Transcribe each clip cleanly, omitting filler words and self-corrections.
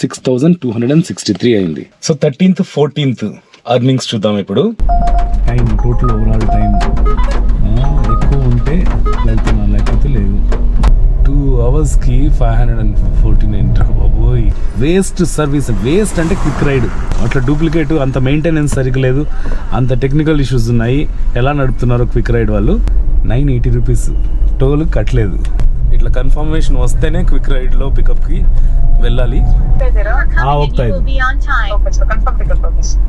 6,263 అయింది. So 13th 14th earnings చూద్దాం ఇప్పుడు. టైం టోటల్ ఓవరాల్ టైం ఎక్కువ ఉంటే వెళ్తున్నా, లేకపోతే లేదు. 2 అవర్స్కి 549. బాబోయ్, వేస్ట్ సర్వీస్. వేస్ట్ అంటే క్విక్ రైడ్, అట్లా డూప్లికేట్, అంత మెయింటెనెన్స్ సరిగ్గా లేదు, అంత టెక్నికల్ ఇష్యూస్ ఉన్నాయి. ఎలా నడుపుతున్నారో క్విక్ రైడ్ వాళ్ళు. 980 రూపీస్ టోల్ కట్టలేదు. ఇట్లా కన్ఫర్మేషన్ వస్తేనే క్విక్ రైడ్లో పికప్కి వెళ్ళాలి.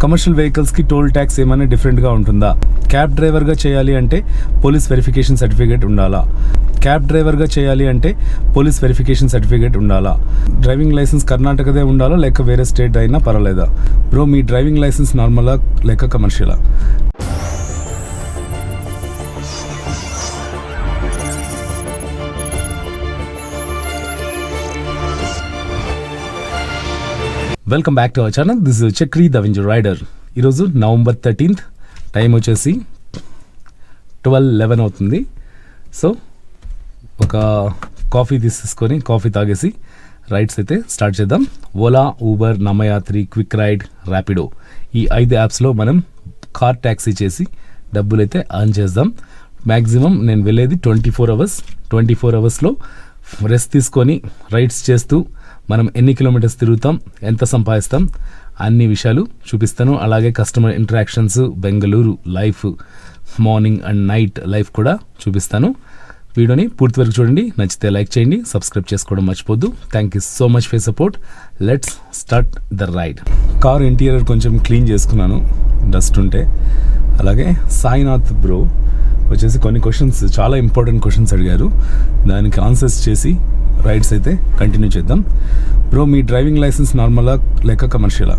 కమర్షియల్ వెహికల్స్కి టోల్ ట్యాక్స్ ఏమైనా డిఫరెంట్గా ఉంటుందా? క్యాబ్ డ్రైవర్గా చేయాలి అంటే పోలీస్ వెరిఫికేషన్ సర్టిఫికేట్ ఉండాలా? క్యాబ్ డ్రైవర్గా చేయాలి అంటే పోలీస్ వెరిఫికేషన్ సర్టిఫికేట్ ఉండాలా? డ్రైవింగ్ లైసెన్స్ కర్ణాటకదే ఉండాలా లేక వేరే స్టేట్ అయినా పర్వాలేదా? బ్రో, మీ డ్రైవింగ్ లైసెన్స్ నార్మలా లేక కమర్షియలా? Welcome back to our channel. This is Chakri the venger rider. ఈరోజు November 13th, టైం వచ్చేసి 12:11 అవుతుంది. సో ఒక కాఫీ తీసుకొని కాఫీ తాగేసి రైడ్స్ అయితే స్టార్ట్ చేద్దాం. Ola, Uber, Namma Yatri, quick ride, Rapido, ఈ 5 యాప్స్లో మనం కార్ ట్యాక్సీ చేసి డబ్బులు అయితే అర్న్ చేద్దాం. మ్యాక్సిమం నేను వెళ్ళేది 24 అవర్స్. 24 అవర్స్లో రెస్ట్ తీసుకొని రైడ్స్ చేస్తూ మనం ఎన్ని కిలోమీటర్స్ తిరుగుతాం, ఎంత సంపాదిస్తాం, అన్ని విషయాలు చూపిస్తాను. అలాగే customer interactions, Bengaluru life, morning and night life కూడా చూపిస్తాను. వీడియోని పూర్తి వరకు చూడండి. నచ్చితే లైక్ చేయండి, సబ్స్క్రైబ్ చేసుకోవడం మర్చిపోద్దు. Thank you so much for support. Let's start the ride. Car interior కొంచెం క్లీన్ చేసుకున్నాను, డస్ట్ ఉంటే. అలాగే సాయినాథ్ బ్రో వచ్చేసి కొన్ని క్వశ్చన్స్, చాలా ఇంపార్టెంట్ క్వశ్చన్స్ అడిగారు. దానికి ఆన్సర్స్ చేసి రైడ్స్ అయితే కంటిన్యూ చేద్దాం. బ్రో, మీ డ్రైవింగ్ లైసెన్స్ నార్మలా లేక కమర్షియలా?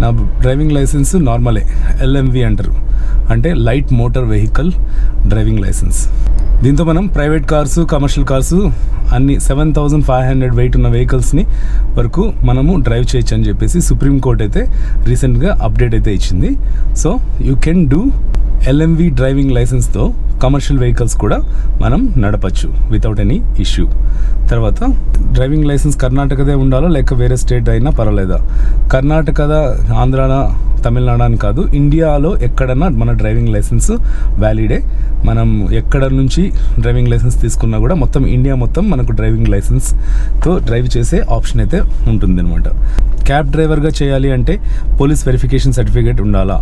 నా డ్రైవింగ్ లైసెన్స్ నార్మలే, LMV అంటారు, అంటే light motor vehicle driving licence. దీంతో మనం ప్రైవేట్ కార్సు, కమర్షియల్ కార్సు అన్ని 7,500 వెయిట్ ఉన్న వెహికల్స్ని వరకు మనము డ్రైవ్ చేయొచ్చు అని చెప్పేసి సుప్రీంకోర్టు అయితే రీసెంట్గా అప్డేట్ అయితే ఇచ్చింది. So you can do LMV driving లైసెన్స్తో కమర్షియల్ వెహికల్స్ కూడా మనం నడపచ్చు వితౌట్ ఎనీ ఇష్యూ. తర్వాత డ్రైవింగ్ లైసెన్స్ కర్ణాటకదే ఉండాలో లేక వేరే స్టేట్ అయినా పర్వాలేదా? కర్ణాటకదా, ఆంధ్రానా, తమిళనాడు అని కాదు, ఇండియాలో ఎక్కడన్నా మన డ్రైవింగ్ లైసెన్స్ వ్యాలిడే. మనం ఎక్కడ నుంచి డ్రైవింగ్ లైసెన్స్ తీసుకున్నా కూడా మొత్తం ఇండియా మొత్తం మనకు డ్రైవింగ్ లైసెన్స్తో డ్రైవ్ చేసే ఆప్షన్ అయితే ఉంటుంది అనమాట. క్యాబ్ డ్రైవర్గా చేయాలి అంటే పోలీస్ వెరిఫికేషన్ సర్టిఫికేట్ ఉండాలా?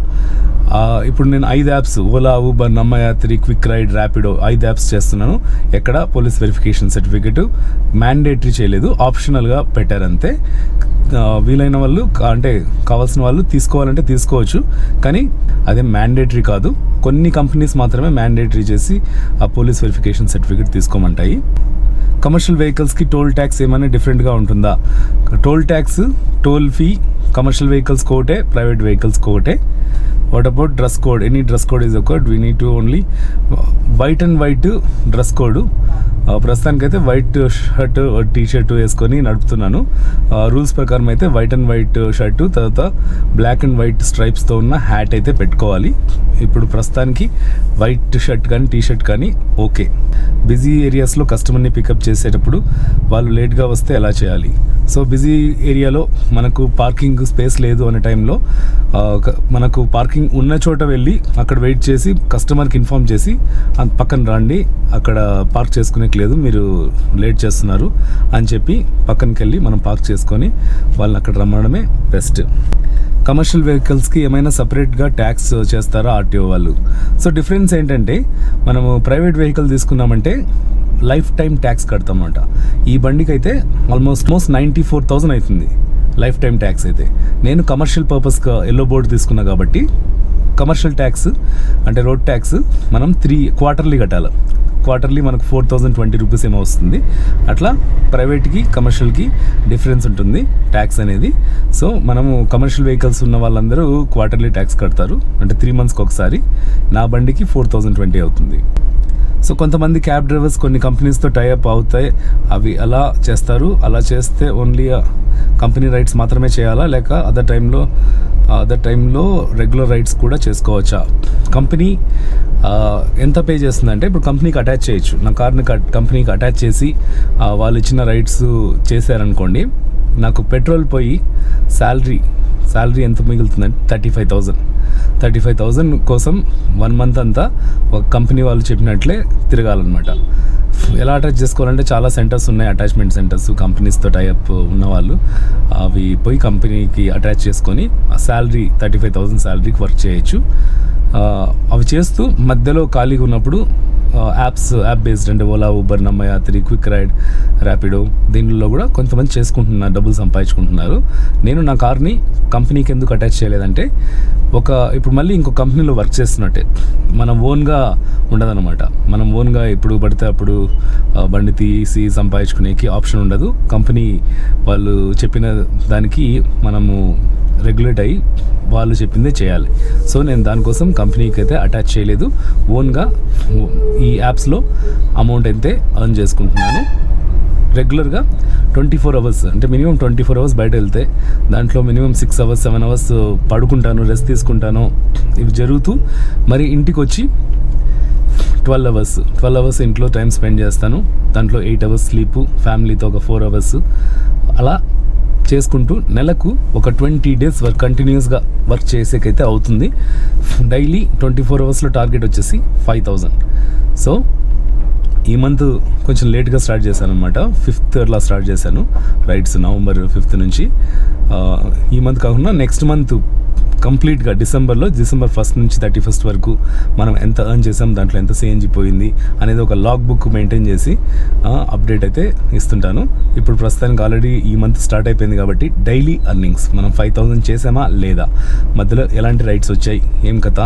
ఇప్పుడు నేను 5 apps, Ola, Uber, Namma Yatri, quick ride, Rapido, 5 apps చేస్తున్నాను. ఎక్కడ పోలీస్ వెరిఫికేషన్ సర్టిఫికేట్ మ్యాండేటరీ చేయలేదు, ఆప్షనల్గా పెట్టారంతే. వీలైన వాళ్ళు అంటే కావాల్సిన వాళ్ళు తీసుకోవాలంటే తీసుకోవచ్చు, కానీ అదే మ్యాండేటరీ కాదు. కొన్ని కంపెనీస్ మాత్రమే మ్యాండేటరీ చేసి ఆ పోలీస్ వెరిఫికేషన్ సర్టిఫికేట్ తీసుకోమంటాయి. కమర్షియల్ వెహికల్స్కి టోల్ ట్యాక్స్ ఏమైనా డిఫరెంట్గా ఉంటుందా? Toll tax, toll fee commercial vehicles కోటే, ప్రైవేట్ వెహికల్స్ కోటే. What about dress code? Any dress code is ఒకటి. We need to only white and white dress code. ప్రస్తుతానికైతే white shirt, T shirt వేసుకొని నడుపుతున్నాను. Rules ప్రకారం అయితే వైట్ అండ్ వైట్ షర్టు, తర్వాత black and white స్ట్రైప్స్తో ఉన్న హ్యాట్ అయితే పెట్టుకోవాలి. ఇప్పుడు ప్రస్తుతానికి వైట్ షర్ట్ కానీ టీ షర్ట్ కానీ ఓకే. బిజీ ఏరియాస్లో కస్టమర్ని పికప్ చేసేటప్పుడు వాళ్ళు లేట్గా వస్తే ఎలా చేయాలి? సో బిజీ ఏరియాలో మనకు పార్కింగ్ స్పేస్ లేదు అనే టైంలో మనకు పార్కింగ్ ఉన్న చోట వెళ్ళి అక్కడ వెయిట్ చేసి కస్టమర్కి ఇన్ఫార్మ్ చేసి పక్కన రండి, అక్కడ పార్క్ చేసుకునేకి లేదు, మీరు లేట్ చేస్తున్నారు అని చెప్పి పక్కనకి వెళ్ళి మనం పార్క్ చేసుకొని వాళ్ళని అక్కడ రమ్మడమే బెస్ట్. కమర్షియల్ వెహికల్స్కి ఏమైనా సపరేట్గా ట్యాక్స్ చేస్తారా RTO వాళ్ళు? సో డిఫరెన్స్ ఏంటంటే, మనము ప్రైవేట్ వెహికల్ తీసుకున్నామంటే లైఫ్ టైం ట్యాక్స్ కడతామన్నమాట. ఈ బండికి అయితే ఆల్మోస్ట్ 94,000 అవుతుంది లైఫ్ టైం ట్యాక్స్ అయితే. నేను కమర్షియల్ పర్పస్గా ఎల్లో బోర్డు తీసుకున్నా కాబట్టి కమర్షియల్ ట్యాక్స్ అంటే రోడ్ ట్యాక్స్ మనం క్వార్టర్లీ కట్టాలి. క్వార్టర్లీ మనకు 4,020 రూపీస్ ఏమో వస్తుంది. అట్లా ప్రైవేట్కి కమర్షియల్కి డిఫరెన్స్ ఉంటుంది ట్యాక్స్ అనేది. సో మనము కమర్షియల్ వెహికల్స్ ఉన్న వాళ్ళందరూ క్వార్టర్లీ ట్యాక్స్ కడతారు, అంటే 3 మంత్స్కి ఒకసారి. నా బండికి 4,020 అవుతుంది. సో కొంతమంది క్యాబ్ డ్రైవర్స్ కొన్ని కంపెనీస్తో టైఅప్ అవుతాయి, అవి అలా చేస్తారు. అలా చేస్తే ఓన్లీ కంపెనీ రైడ్స్ మాత్రమే చేయాలా లేక అదర్ టైంలో రెగ్యులర్ రైడ్స్ కూడా చేసుకోవచ్చా? కంపెనీ ఎంత పే చేస్తుందంటే, ఇప్పుడు కంపెనీకి అటాచ్ చేయొచ్చు. నా కార్ని కంపెనీకి అటాచ్ చేసి వాళ్ళు ఇచ్చిన రైడ్స్ చేశారనుకోండి, నాకు పెట్రోల్ పోయి శాలరీ ఎంత మిగులుతుందంటే 35,000 కోసం 1 మంత్ అంతా ఒక కంపెనీ వాళ్ళు చెప్పినట్లే తిరగాలన్నమాట. ఎలా అటాచ్ చేసుకోవాలంటే చాలా సెంటర్స్ ఉన్నాయి, అటాచ్మెంట్ సెంటర్స్, కంపెనీస్తో టైఅప్ ఉన్నవాళ్ళు అవి పోయి కంపెనీకి అటాచ్ చేసుకొని ఆ శాలరీ 35,000 శాలరీకి వర్క్ చేయొచ్చు. అవి చేస్తూ మధ్యలో ఖాళీగా ఉన్నప్పుడు యాప్ బేస్డ్ అంటే Ola, Uber, Namma Yatri, quick ride, Rapido దీనిలో కూడా కొంతమంది చేసుకుంటున్నారు, డబ్బులు సంపాదించుకుంటున్నారు. నేను నా కార్ని కంపెనీకి ఎందుకు అటాచ్ చేయలేదంటే ఇప్పుడు మళ్ళీ ఇంకో కంపెనీలో వర్క్ చేస్తున్నట్టే, మనం ఓన్గా ఉండదన్నమాట. మనం ఓన్గా ఎప్పుడు పడితే అప్పుడు బండి తీసి సంపాదించుకునేకి ఆప్షన్ ఉండదు. కంపెనీ వాళ్ళు చెప్పిన దానికి మనము రెగ్యులేట్ అయ్యి వాళ్ళు చెప్పిందే చేయాలి. సో నేను దానికోసం కంపెనీకి అయితే అటాచ్ చేయలేదు, ఓన్గా ఈ యాప్స్లో అమౌంట్ అయితే ఎర్న్ చేసుకుంటున్నాను. రెగ్యులర్గా 24 అవర్స్ అంటే మినిమం 24 అవర్స్ బయట వెళ్తే దాంట్లో మినిమం 6 అవర్స్ 7 అవర్స్ పడుకుంటాను, రెస్ట్ తీసుకుంటాను. ఇవి జరుగుతూ మరి ఇంటికి వచ్చి 12 అవర్స్ ఇంట్లో టైం స్పెండ్ చేస్తాను. దాంట్లో 8 అవర్స్ స్లీపు, ఫ్యామిలీతో ఒక 4 అవర్స్ అలా చేసుకుంటూ నెలకు ఒక 20 డేస్ కంటిన్యూస్గా వర్క్ చేసేకైతే అవుతుంది. డైలీ 24 అవర్స్లో టార్గెట్ వచ్చేసి 5,000. సో ఈ మంత్ కొంచెం లేట్గా స్టార్ట్ చేశాను అనమాట. 5th అట్లా స్టార్ట్ చేశాను రైడ్స్, November 5th నుంచి. ఈ మంత్ కాకుండా నెక్స్ట్ మంత్ కంప్లీట్గా December 1st నుంచి 31st వరకు మనం ఎంత ఎర్న్ చేసాం, దాంట్లో ఎంత CNG పోయింది అనేది ఒక లాగ్ బుక్ మెయింటైన్ చేసి అప్డేట్ అయితే ఇస్తుంటాను. ఇప్పుడు ప్రస్తుతానికి ఆల్రెడీ ఈ మంత్ స్టార్ట్ అయిపోయింది కాబట్టి డైలీ ఎర్నింగ్స్ మనం 5,000 చేసామా లేదా, మధ్యలో ఎలాంటి రైడ్స్ వచ్చాయి, ఏం కథ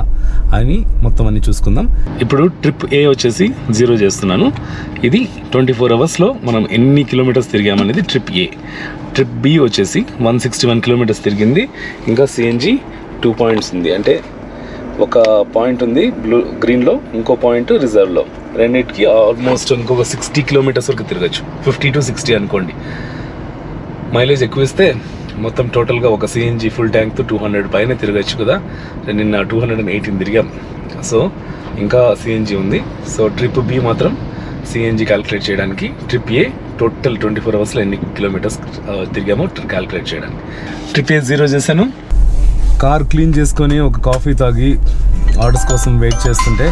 అని మొత్తం అన్ని చూసుకుందాం. ఇప్పుడు ట్రిప్ A వచ్చేసి 0 చేస్తున్నాను. ఇది 24 అవర్స్లో మనం ఎన్ని కిలోమీటర్స్ తిరిగామనేది ట్రిప్ A. ట్రిప్ B వచ్చేసి 161 కిలోమీటర్స్ తిరిగింది. ఇంకా CNG 2 పాయింట్స్ ఉంది, అంటే ఒక పాయింట్ ఉంది గ్రీన్లో, ఇంకో పాయింట్ రిజర్వ్లో. రెండింటికి ఆల్మోస్ట్ ఇంకొక 60 కిలోమీటర్స్ వరకు తిరగచ్చు, 50 to 60 అనుకోండి. మైలేజ్ ఎక్కువ ఇస్తే మొత్తం టోటల్గా ఒక CNG ఫుల్ ట్యాంక్తో 200 పైన తిరగచ్చు కదా. నిన్న 218 తిరిగాం. సో ఇంకా CNG ఉంది. సో ట్రిప్ B మాత్రం CNG క్యాలిక్యులేట్ చేయడానికి, ట్రిప్ A టోటల్ 24 అవర్స్లో ఎన్ని కిలోమీటర్స్ తిరిగామో క్యాలిక్యులేట్ చేయడానికి. ట్రిప్ A 0 చేశాను. కార్ క్లీన్ చేసుకొని ఒక కాఫీ తాగి ఆర్డర్స్ కోసం వెయిట్ చేస్తుంటే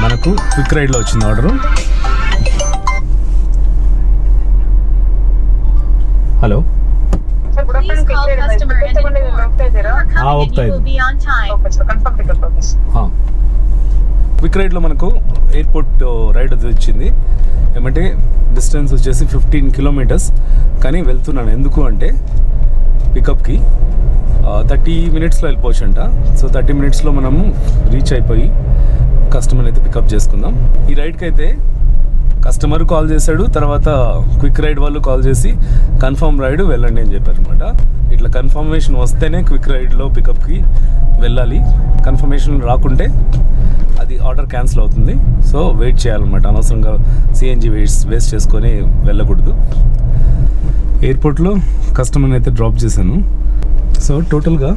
మనకు క్విక్ రైడ్లో వచ్చింది ఆర్డరు. హలో, క్విక్ రైడ్లో మనకు ఎయిర్పోర్ట్ రైడ్ వచ్చింది. ఏమంటే డిస్టెన్స్ వచ్చేసి 15 కిలోమీటర్స్, కానీ వెళ్తున్నాను ఎందుకు అంటే పికప్కి 30 మినిట్స్లో వెళ్ళిపోవచ్చు అంట. సో 30 మినిట్స్లో మనము రీచ్ అయిపోయి కస్టమర్ అయితే పికప్ చేసుకుందాం. ఈ రైడ్కి అయితే కస్టమర్ కాల్ చేశాడు, తర్వాత క్విక్ రైడ్ వాళ్ళు కాల్ చేసి కన్ఫర్మ్ రైడ్ వెళ్ళండి అని చెప్పారు అనమాట. ఇట్లా కన్ఫర్మేషన్ వస్తేనే క్విక్ రైడ్లో పికప్కి వెళ్ళాలి. కన్ఫర్మేషన్ రాకుంటే అది ఆర్డర్ క్యాన్సిల్ అవుతుంది. సో వెయిట్ చేయాలన్నమాట. అనవసరంగా CNG వేస్ట్ చేసుకొని వెళ్ళకూడదు. ఎయిర్పోర్ట్లో కస్టమర్ని అయితే డ్రాప్ చేశాను. సో టోటల్గా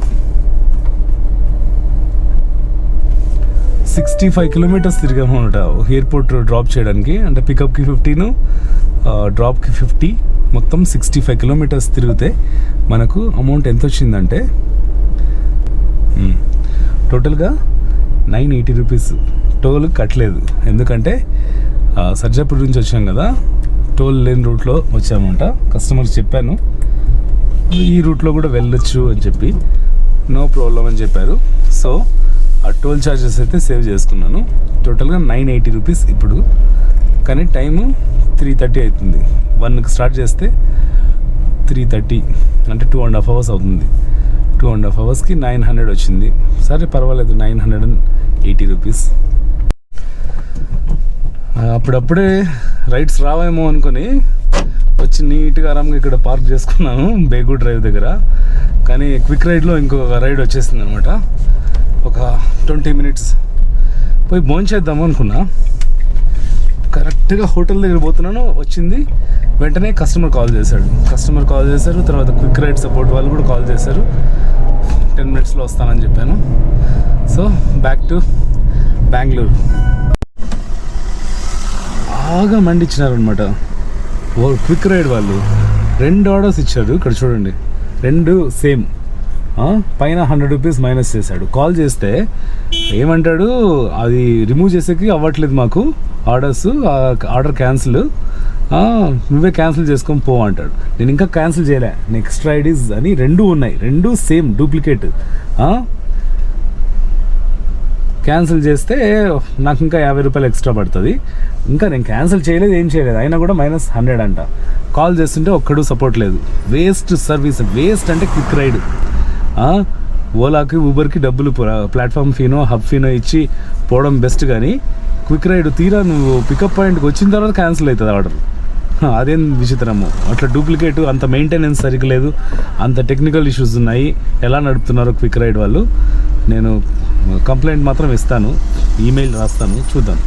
65 కిలోమీటర్స్ తిరిగాము అనమాట ఎయిర్పోర్ట్ డ్రాప్ చేయడానికి. అంటే పికప్కి 15, డ్రాప్కి 50, మొత్తం 65 కిలోమీటర్స్ తిరిగితే మనకు అమౌంట్ ఎంత వచ్చిందంటే టోటల్గా 980 రూపీస్. టోల్ కట్టలేదు, ఎందుకంటే సర్జాపూర్ నుంచి వచ్చాం కదా, టోల్ లేని రూట్లో వచ్చామంట. కస్టమర్కి చెప్పాను ఈ రూట్లో కూడా వెళ్ళొచ్చు అని చెప్పి, నో ప్రాబ్లం అని చెప్పారు. సో ఆ టోల్ ఛార్జెస్ అయితే సేవ్ చేసుకున్నాను. టోటల్గా 980 రూపీస్ ఇప్పుడు. కానీ టైము 3:30 అవుతుంది. 1కి స్టార్ట్ చేస్తే 3:30 అంటే 2.5 అవర్స్ అవుతుంది. 2.5 అవర్స్కి 900 వచ్చింది. సరే పర్వాలేదు, 980 రూపీస్. అప్పుడప్పుడే రైడ్స్ రావేమో అనుకొని వచ్చి నీట్గా ఆరాంగా ఇక్కడ పార్క్ చేసుకున్నాను బేగు డ్రైవ్ దగ్గర. కానీ క్విక్ రైడ్లో ఇంకొక రైడ్ వచ్చేసింది అనమాట. ఒక 20 మినిట్స్ పోయి భోంచేద్దాము అనుకున్నా. కరెక్ట్గా హోటల్ దగ్గర పోతున్నాను, వచ్చింది వెంటనే కస్టమర్ కాల్ చేశారు. తర్వాత క్విక్ రైడ్ సపోర్ట్ వాళ్ళు కూడా కాల్ చేశారు. 10 మినిట్స్లో వస్తానని చెప్పాను. So back to Bengaluru. బాగా మండిచ్చినారు అనమాట క్విక్ రైడ్ వాళ్ళు. 2 ఆర్డర్స్ ఇచ్చారు. ఇక్కడ చూడండి, 2 సేమ్. పైన 100 రూపీస్ మైనస్ చేశాడు. కాల్ చేస్తే ఏమంటాడు, అది రిమూవ్ చేసేకి అవ్వట్లేదు మాకు ఆర్డర్స్, ఆర్డర్ క్యాన్సిల్, నువ్వే క్యాన్సిల్ చేసుకొని పో అంటాడు. నేను ఇంకా క్యాన్సిల్ చేయలే, నెక్స్ట్ ఐడీస్ అని 2 ఉన్నాయి, 2 సేమ్ డూప్లికేట్. క్యాన్సిల్ చేస్తే నాకు ఇంకా 50 రూపాయలు ఎక్స్ట్రా పడుతుంది. ఇంకా నేను క్యాన్సిల్ చేయలేదు, ఏం చేయలేదు, అయినా కూడా -100 అంట. కాల్ చేస్తుంటే ఒక్కడు సపోర్ట్ లేదు. వేస్ట్ సర్వీస్, వేస్ట్ అంటే క్విక్ రైడ్. ఓలాకి ఊబర్కి డబ్బులు ప్లాట్ఫామ్ ఫీనో హబ్ ఫీనో ఇచ్చి పోవడం బెస్ట్, కానీ క్విక్ రైడ్ తీరా నువ్వు పికప్ పాయింట్కి వచ్చిన తర్వాత క్యాన్సిల్ అవుతుంది ఆర్డర్. అదేం విచిత్రము. అట్లా డూప్లికేట్, అంత మెయింటెనెన్స్ సరిగ్గా లేదు, అంత టెక్నికల్ ఇష్యూస్ ఉన్నాయి. ఎలా నడుపుతున్నారో క్విక్ రైడ్ వాళ్ళు. నేను కంప్లైంట్ మాత్రం ఇస్తాను, ఈమెయిల్ రాస్తాను, చూద్దాం.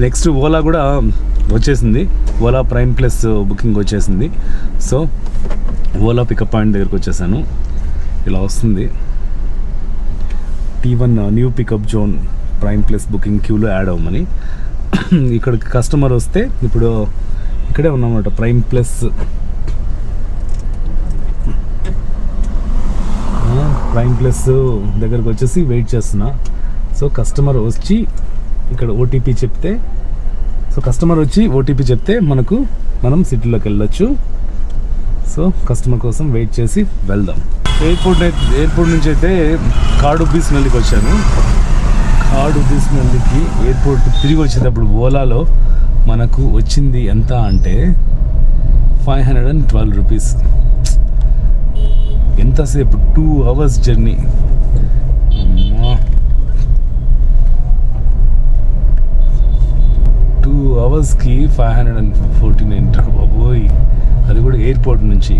నెక్స్ట్ ఓలా కూడా వచ్చేసింది, ఓలా ప్రైమ్ ప్లస్ బుకింగ్ వచ్చేసింది. సో ఓలా పికప్ పాయింట్ దగ్గరికి వచ్చేసాను. ఇలా వస్తుంది, T1 new pickup zone prime plus booking క్యూలో యాడ్ అవ్వమని. ఇక్కడికి కస్టమర్ వస్తే ఇప్పుడు ఇక్కడే ఉన్నామన్నమాట, ప్రైమ్ ప్లస్ దగ్గరకు వచ్చేసి వెయిట్ చేస్తున్నా. సో కస్టమర్ వచ్చి ఇక్కడ ఓటీపీ చెప్తే, మనం సిటీలోకి వెళ్ళొచ్చు. సో కస్టమర్ కోసం వెయిట్ చేసి వెళ్దాం. ఎయిర్పోర్ట్ నుంచి అయితే కాడుబ్బీస్మెల్లికి వచ్చాను. కాడుబ్బీస్మెల్లికి ఎయిర్పోర్ట్ తిరిగి వచ్చేటప్పుడు ఓలాలో మనకు వచ్చింది ఎంత అంటే 512 రూపీస్. ఎంతసేపు, 2 అవర్స్ జర్నీ. 2 అవర్స్కి 549 బాబోయ్. అది కూడా ఎయిర్పోర్ట్ నుంచి.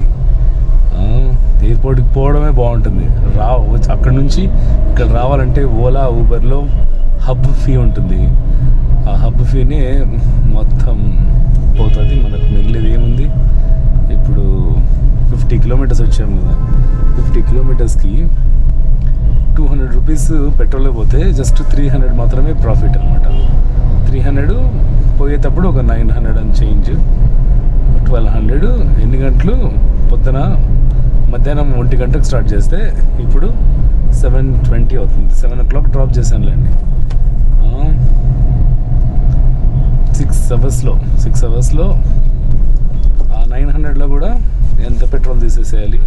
ఎయిర్పోర్ట్కి పోవడమే బాగుంటుంది. అక్కడ నుంచి ఇక్కడ రావాలంటే ఓలా ఊబర్లో హబ్ ఫీ ఉంటుంది. ఆ హబ్ ఫీనే మొత్తం పోతుంది. మనకు మిగిలేదు ఏముంది. ఇప్పుడు 50 కిలోమీటర్స్ వచ్చాము కదా, 50 కిలోమీటర్స్కి 200 రూపీస్ పెట్రోల్ పోతే జస్ట్ 300 మాత్రమే ప్రాఫిట్ అనమాట. 300 పోయేటప్పుడు ఒక 900 అని చేంజ్, 1200. ఎన్ని గంటలు? పొద్దున మధ్యాహ్నం 1 గంటకు స్టార్ట్ చేస్తే ఇప్పుడు 7:20 అవుతుంది. 7 o'clock డ్రాప్ చేశానులేండి. 6 అవర్స్లో ఆ 900లో కూడా ఎంత పెట్రోల్ తీసేసేయాలి?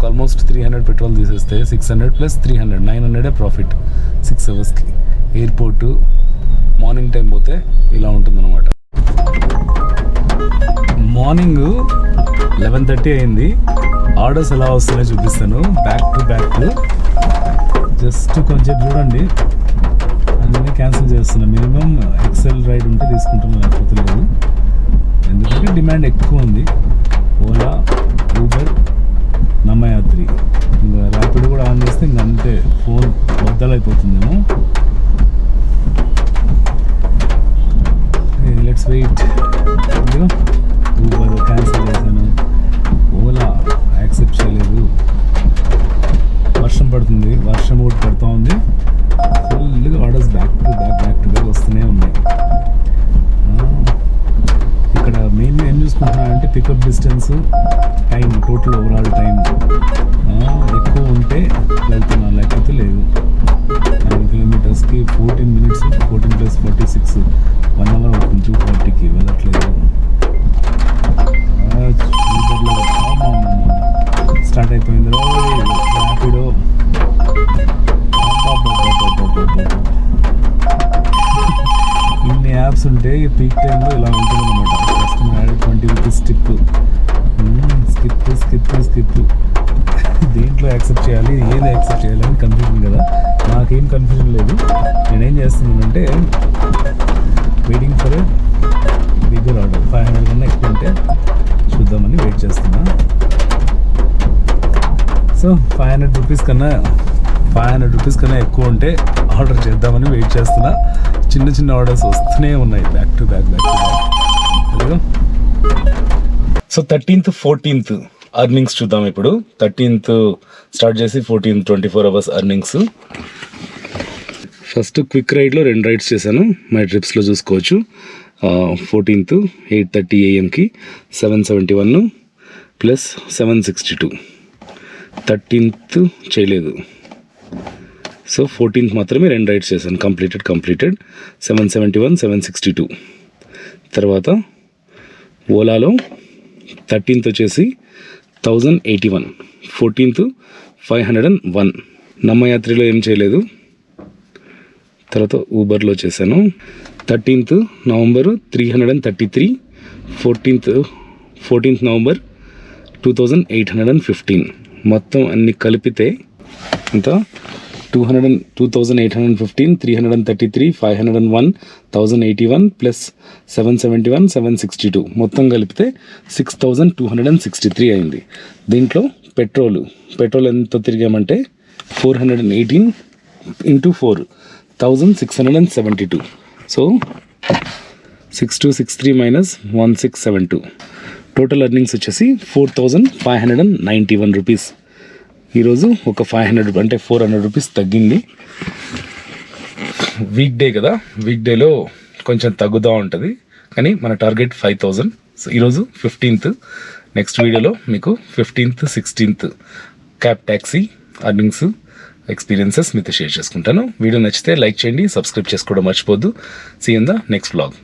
ఆల్మోస్ట్ 300 పెట్రోల్ తీసేస్తే 600 + 300 900 ప్రాఫిట్ 6 అవర్స్కి. ఎయిర్పోర్టు మార్నింగ్ టైం పోతే ఇలా ఉంటుందన్నమాట. మార్నింగ్ 11:30 అయింది. ఆర్డర్స్ ఎలా వస్తున్నాయో చూపిస్తాను. బ్యాక్ టు బ్యాక్ జస్ట్ కొంచెం చూడండి. అన్నీ క్యాన్సిల్ చేస్తున్నాను. మినిమం ఎక్సెల్ రైడ్ ఉంటే తీసుకుంటున్నాను, లేకపోతే లేదు. ఎందుకంటే డిమాండ్ ఎక్కువ ఉంది. ఓలా, ఊబర్, నమయాత్రి, ఇంకా ర్యాపిడ్ కూడా ఆన్ చేస్తే ఇంక అంతే, ఫోన్ బద్దలైపోతుందేమో. Let's wait. ఊబర్ క్యాన్సిల్ చేశాను, ఓలా యాక్సెప్ట్ చేయలేదు. వర్షం పడుతుంది, వర్షం కూడా పడుతూ ఉంది. ఫుల్గా ఆర్డర్స్ బ్యాక్ టు బ్యాక్ వస్తూనే ఉన్నాయి. ఇక్కడ మెయిన్గా ఏం చూసుకుంటున్నా అంటే pickup distance, time, total overall time ఎక్కువ ఉంటే వెళ్తున్నాను, లేకపోతే లేదు. 9 కిలోమీటర్స్కి 14 minutes, 14 + 46 1 hour అవుతుంది. 240కి వెళ్ళట్లేదు. స్టార్ట్ అయిపోయింది ర్యాపిడో. ఇన్ని యాప్స్ ఉంటే పీక్ టైంలో ఇలా ఉంటుంది అనమాట. Customer add 20 rupees skip. దేంట్లో యాక్సెప్ట్ చేయాలి, ఏది యాక్సెప్ట్ చేయాలి అని కన్ఫ్యూజన్ కదా. నాకేం కన్ఫ్యూజన్ లేదు. నేనేం చేస్తున్నానంటే waiting for a bigger order. 500 కన్నా ఎక్కువ ఉంటే చూద్దామని వెయిట్ చేస్తున్నా. సో 500 రూపీస్ కన్నా ఎక్కువ ఉంటే ఆర్డర్ చేద్దామని వెయిట్ చేస్తున్నా. చిన్న ఆర్డర్స్ వస్తూనే ఉన్నాయి, back to back. So 13th 14th earnings చూద్దాం. ఇప్పుడు 13th స్టార్ట్ చేసి 14th 24 hours earnings. First quick రైడ్లో 2 రైడ్స్ చేశాను. మై ట్రిప్స్లో చూసుకోవచ్చు. 14th 8:30 AM-కి 771 plus 762. 13th చేయలేదు. సో 14th మాత్రమే 2 రైడ్స్ చేశాను. కంప్లీటెడ్ 771 762. తర్వాత ఓలాలో 13th వచ్చేసి 1081, 14th 501. నమ్మయాత్రిలో ఏం చేయలేదు. తర్వాత ఊబర్లో చేశాను. 13th November 333, 14th November 2815. మొత్తం అన్ని కలిపితే ఇంత 2815, 333, 501, 1081 ప్లస్ 771, 762 మొత్తం కలిపితే 6263 అయింది. దీంట్లో పెట్రోల్ ఎంత తిరిగామంటే 418 × 4 1672. So 6263 minus 1672. టోటల్ ఎర్నింగ్స్ వచ్చేసి 4591 రూపీస్. ఈరోజు ఒక 500 అంటే 400 రూపీస్ తగ్గింది. వీక్ డే కదా, వీక్ డేలో కొంచెం తగ్గుతూ ఉంటుంది, కానీ మన టార్గెట్ 5000. సో ఈరోజు 15th. నెక్స్ట్ వీడియోలో మీకు 15th 16th cab taxi earnings experiences మీతో షేర్ చేసుకుంటాను. వీడియో నచ్చితే లైక్ చేయండి, సబ్స్క్రైబ్ చేసుకోవడం మర్చిపోద్దు. See in the next vlog.